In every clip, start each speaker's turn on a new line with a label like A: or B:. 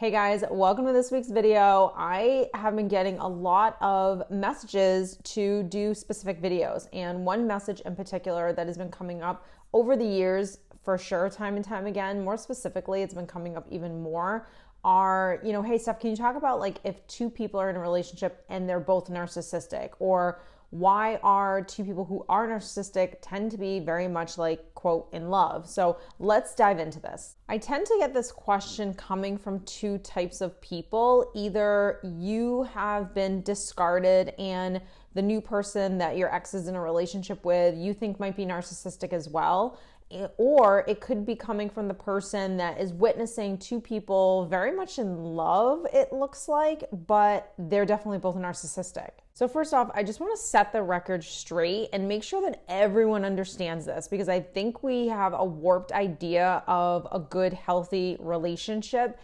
A: Hey guys, welcome to this week's video. I have been getting a lot of messages to do specific videos, and one message in particular that has been coming up over the years for sure, time and time again, more specifically, it's been coming up even more, are, hey Steph, can you talk about like if two people are in a relationship and they're both narcissistic, or why are two people who are narcissistic tend to be very much like, quote, in love? So let's dive into this. I tend to get this question coming from two types of people. Either you have been discarded and the new person that your ex is in a relationship with you think might be narcissistic as well, or it could be coming from the person that is witnessing two people very much in love, it looks like, but they're definitely both narcissistic. So first off, I just want to set the record straight and make sure that everyone understands this, because I think we have a warped idea of a good, healthy relationship.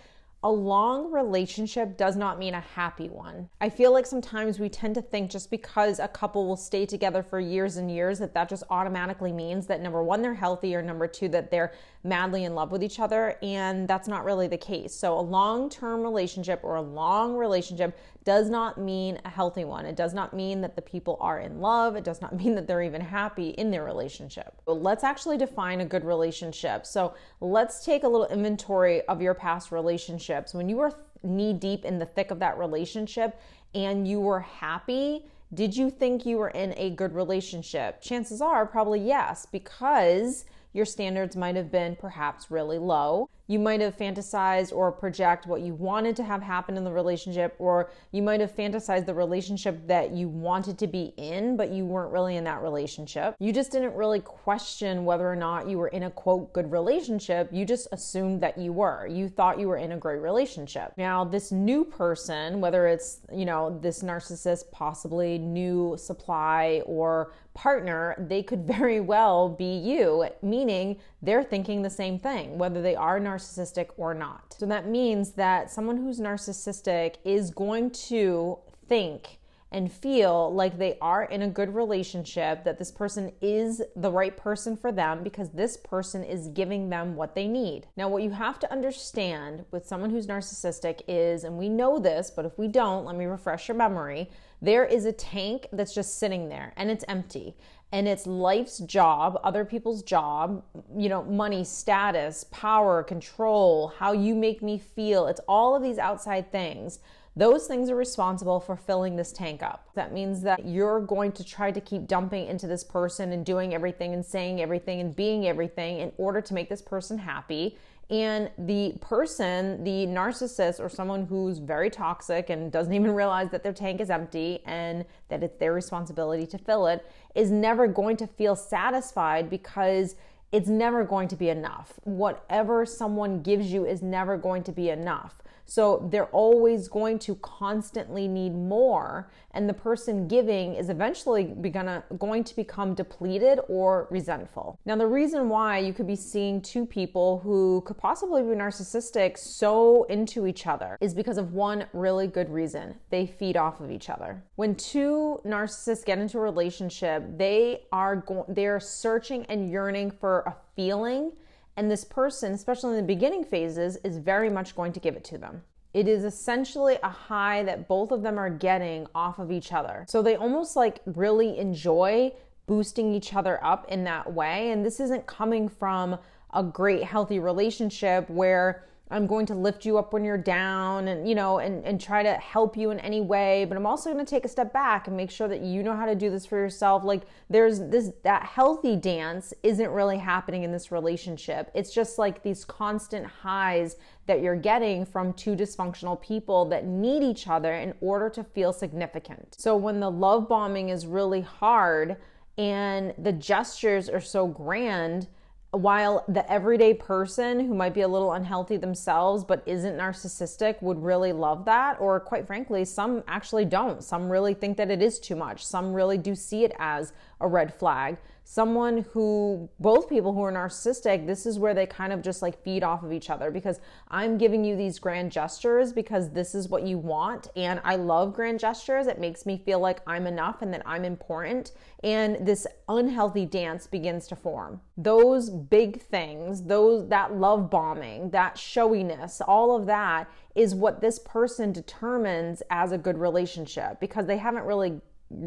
A: A long relationship does not mean a happy one. I feel like sometimes we tend to think just because a couple will stay together for years and years that just automatically means that number one, they're healthy, or number two, that they're madly in love with each other. And that's not really the case. So a long-term relationship or a long relationship does not mean a healthy one. It does not mean that the people are in love. It does not mean that they're even happy in their relationship. But let's actually define a good relationship. So let's take a little inventory of your past relationships. When you were knee deep in the thick of that relationship and you were happy, did you think you were in a good relationship? Chances are probably yes, because your standards might have been perhaps really low. You might have fantasized or project what you wanted to have happen in the relationship, or you might have fantasized the relationship that you wanted to be in, but you weren't really in that relationship. You just didn't really question whether or not you were in a, quote, good relationship. You just assumed that you were. You thought you were in a great relationship. Now, this new person, whether it's, this narcissist, possibly new supply or partner, they could very well be you, meaning they're thinking the same thing, whether they are narcissistic or not. So that means that someone who's narcissistic is going to think and feel like they are in a good relationship, that this person is the right person for them because this person is giving them what they need. Now, what you have to understand with someone who's narcissistic is, and we know this, but if we don't, let me refresh your memory, there is a tank that's just sitting there and it's empty. And it's life's job, other people's job, money, status, power, control, how you make me feel. It's all of these outside things. Those things are responsible for filling this tank up. That means that you're going to try to keep dumping into this person and doing everything and saying everything and being everything in order to make this person happy. And the person, the narcissist, or someone who's very toxic and doesn't even realize that their tank is empty and that it's their responsibility to fill it, is never going to feel satisfied because it's never going to be enough. Whatever someone gives you is never going to be enough. So they're always going to constantly need more, and the person giving is eventually going to become depleted or resentful. Now, the reason why you could be seeing two people who could possibly be narcissistic so into each other is because of one really good reason. They feed off of each other. When two narcissists get into a relationship, they're searching and yearning for a feeling. And this person, especially in the beginning phases, is very much going to give it to them. It is essentially a high that both of them are getting off of each other. So they almost like really enjoy boosting each other up in that way. And this isn't coming from a great, healthy relationship where I'm going to lift you up when you're down and, and try to help you in any way. But I'm also going to take a step back and make sure that you know how to do this for yourself. Like that healthy dance isn't really happening in this relationship. It's just like these constant highs that you're getting from two dysfunctional people that need each other in order to feel significant. So when the love bombing is really hard and the gestures are so grand, while the everyday person who might be a little unhealthy themselves but isn't narcissistic would really love that, or quite frankly, some actually don't. Some really think that it is too much. Some really do see it as a red flag. Someone who, both people who are narcissistic, this is where they kind of just like feed off of each other, because I'm giving you these grand gestures because this is what you want. And I love grand gestures. It makes me feel like I'm enough and that I'm important. And this unhealthy dance begins to form. Those big things, that love bombing, that showiness, all of that is what this person determines as a good relationship, because they haven't really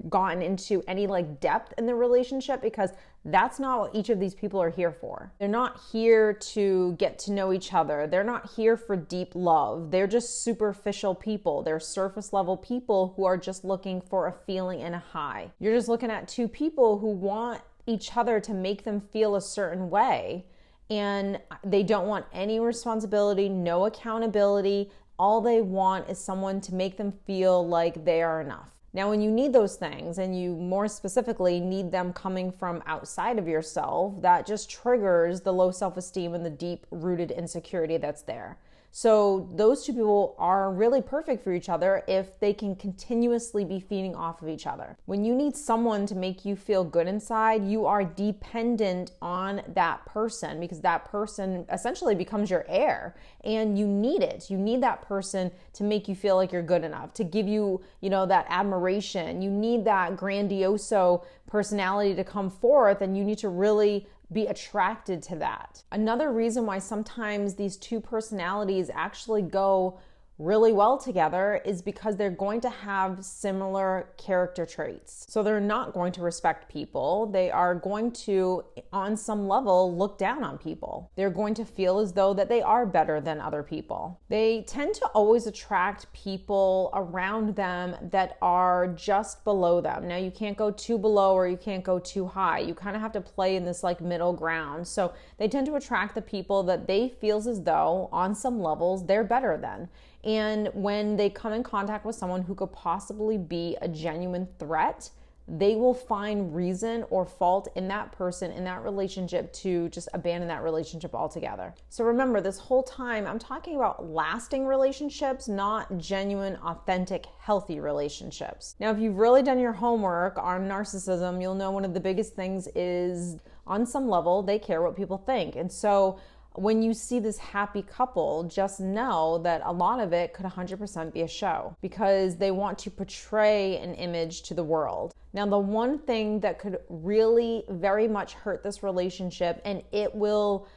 A: gotten into any like depth in the relationship, because that's not what each of these people are here for. They're not here to get to know each other. They're not here for deep love. They're just superficial people. They're surface level people who are just looking for a feeling and a high. You're just looking at two people who want each other to make them feel a certain way, and they don't want any responsibility, no accountability. All they want is someone to make them feel like they are enough. Now, when you need those things, and you more specifically need them coming from outside of yourself, that just triggers the low self-esteem and the deep-rooted insecurity that's there. So those two people are really perfect for each other if they can continuously be feeding off of each other. When you need someone to make you feel good inside, you are dependent on that person, because that person essentially becomes your heir, and you need it. You need that person to make you feel like you're good enough, to give you, that admiration. You need that grandioso personality to come forth, and you need to really be attracted to that. Another reason why sometimes these two personalities actually go really well together is because they're going to have similar character traits. So they're not going to respect people. They are going to, on some level, look down on people. They're going to feel as though that they are better than other people. They tend to always attract people around them that are just below them. Now, you can't go too below or you can't go too high. You kind of have to play in this like middle ground. So they tend to attract the people that they feels as though on some levels they're better than. And when they come in contact with someone who could possibly be a genuine threat, they will find reason or fault in that person, in that relationship, to just abandon that relationship altogether. So remember, this whole time, I'm talking about lasting relationships, not genuine, authentic, healthy relationships. Now, if you've really done your homework on narcissism, you'll know one of the biggest things is, on some level, they care what people think. And so when you see this happy couple, just know that a lot of it could 100% be a show, because they want to portray an image to the world. Now, the one thing that could really very much hurt this relationship, and it will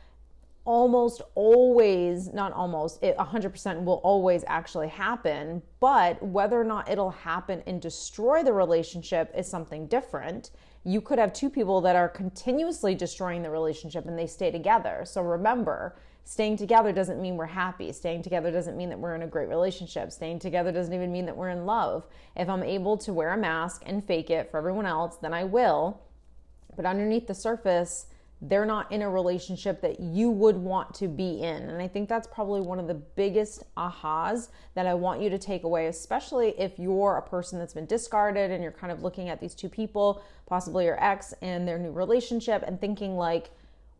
A: almost always, not almost, it 100% will always actually happen, but whether or not it'll happen and destroy the relationship is something different. You could have two people that are continuously destroying the relationship and they stay together. So remember, staying together doesn't mean we're happy. Staying together doesn't mean that we're in a great relationship. Staying together doesn't even mean that we're in love. If I'm able to wear a mask and fake it for everyone else, then I will. But underneath the surface, they're not in a relationship that you would want to be in. And I think that's probably one of the biggest ahas that I want you to take away, especially if you're a person that's been discarded and you're kind of looking at these two people, possibly your ex and their new relationship, and thinking like,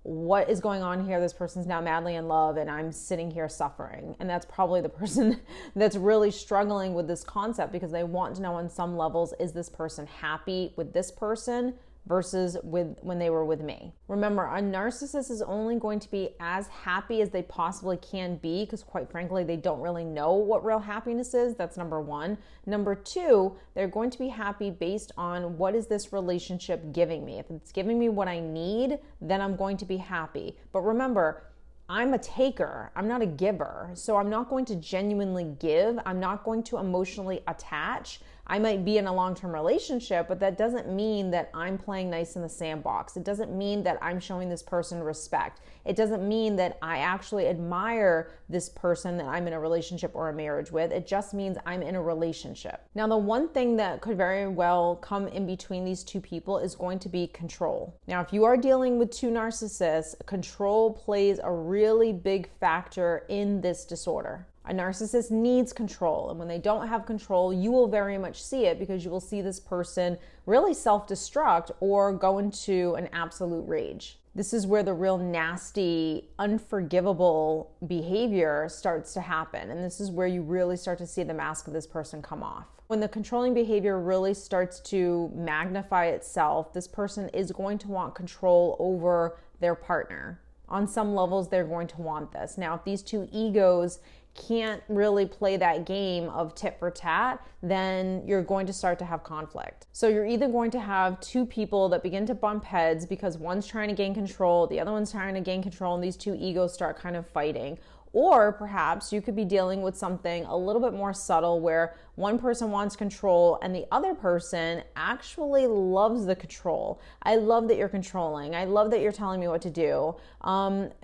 A: what is going on here? This person's now madly in love and I'm sitting here suffering. And that's probably the person that's really struggling with this concept, because they want to know on some levels, is this person happy with this person versus when they were with me. Remember, a narcissist is only going to be as happy as they possibly can be, because quite frankly, they don't really know what real happiness is. That's number one. Number two, they're going to be happy based on, what is this relationship giving me? If it's giving me what I need, then I'm going to be happy. But remember, I'm a taker. I'm not a giver. So I'm not going to genuinely give. I'm not going to emotionally attach. I might be in a long-term relationship, but that doesn't mean that I'm playing nice in the sandbox. It doesn't mean that I'm showing this person respect. It doesn't mean that I actually admire this person that I'm in a relationship or a marriage with. It just means I'm in a relationship. Now, the one thing that could very well come in between these two people is going to be control. Now, if you are dealing with two narcissists, control plays a really big factor in this disorder. A narcissist needs control, and when they don't have control, you will very much see it, because you will see this person really self-destruct or go into an absolute rage. This is where the real nasty, unforgivable behavior starts to happen. And this is where you really start to see the mask of this person come off. When the controlling behavior really starts to magnify itself, this person is going to want control over their partner. On some levels, they're going to want this. Now, if these two egos can't really play that game of tit for tat, then you're going to start to have conflict. So you're either going to have two people that begin to bump heads because one's trying to gain control, the other one's trying to gain control, and these two egos start kind of fighting. Or perhaps you could be dealing with something a little bit more subtle where one person wants control and the other person actually loves the control. I love that you're controlling. I love that you're telling me what to do.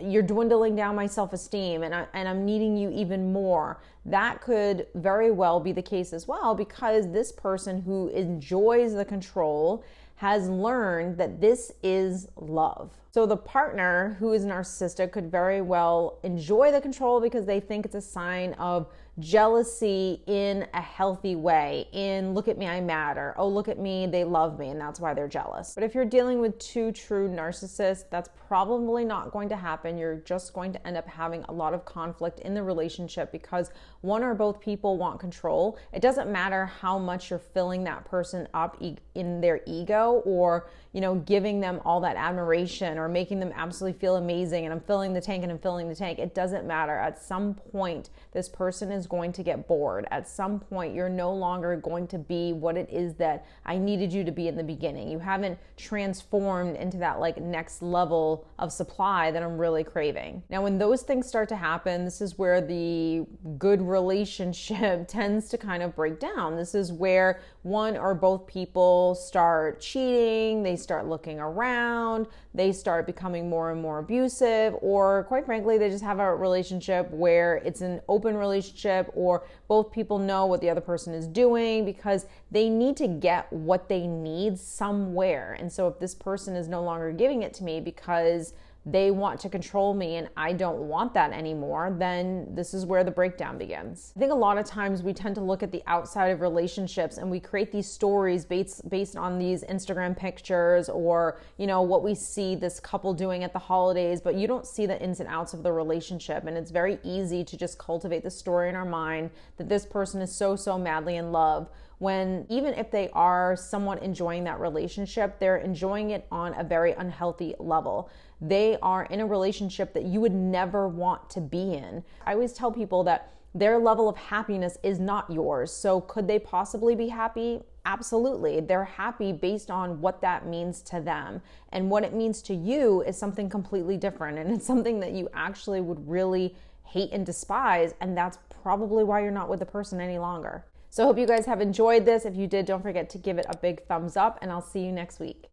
A: You're dwindling down my self-esteem and I'm needing you even more. That could very well be the case as well, because this person who enjoys the control has learned that this is love. So the partner who is narcissistic could very well enjoy the control because they think it's a sign of jealousy in a healthy way, in look at me, I matter. Oh, look at me, they love me, and that's why they're jealous. But if you're dealing with two true narcissists, that's probably not going to happen. You're just going to end up having a lot of conflict in the relationship because one or both people want control. It doesn't matter how much you're filling that person up in their ego or, giving them all that admiration or making them absolutely feel amazing and I'm filling the tank and I'm filling the tank. It doesn't matter. At some point, this person is going to get bored. At some point, you're no longer going to be what it is that I needed you to be in the beginning. You haven't transformed into that next level of supply that I'm really craving. Now, when those things start to happen, this is where the good relationship tends to kind of break down. This is where one or both people start cheating, they start looking around, they start becoming more and more abusive, or quite frankly, they just have a relationship where it's an open relationship or both people know what the other person is doing because they need to get what they need somewhere. And so if this person is no longer giving it to me because they want to control me and I don't want that anymore, then this is where the breakdown begins. I think a lot of times we tend to look at the outside of relationships and we create these stories based on these Instagram pictures or, what we see this couple doing at the holidays, but you don't see the ins and outs of the relationship. And it's very easy to just cultivate the story in our mind that this person is so madly in love, when even if they are somewhat enjoying that relationship, they're enjoying it on a very unhealthy level. They are in a relationship that you would never want to be in. I always tell people that their level of happiness is not yours. So could they possibly be happy? Absolutely. They're happy based on what that means to them. And what it means to you is something completely different. And it's something that you actually would really hate and despise. And that's probably why you're not with the person any longer. So I hope you guys have enjoyed this. If you did, don't forget to give it a big thumbs up, and I'll see you next week.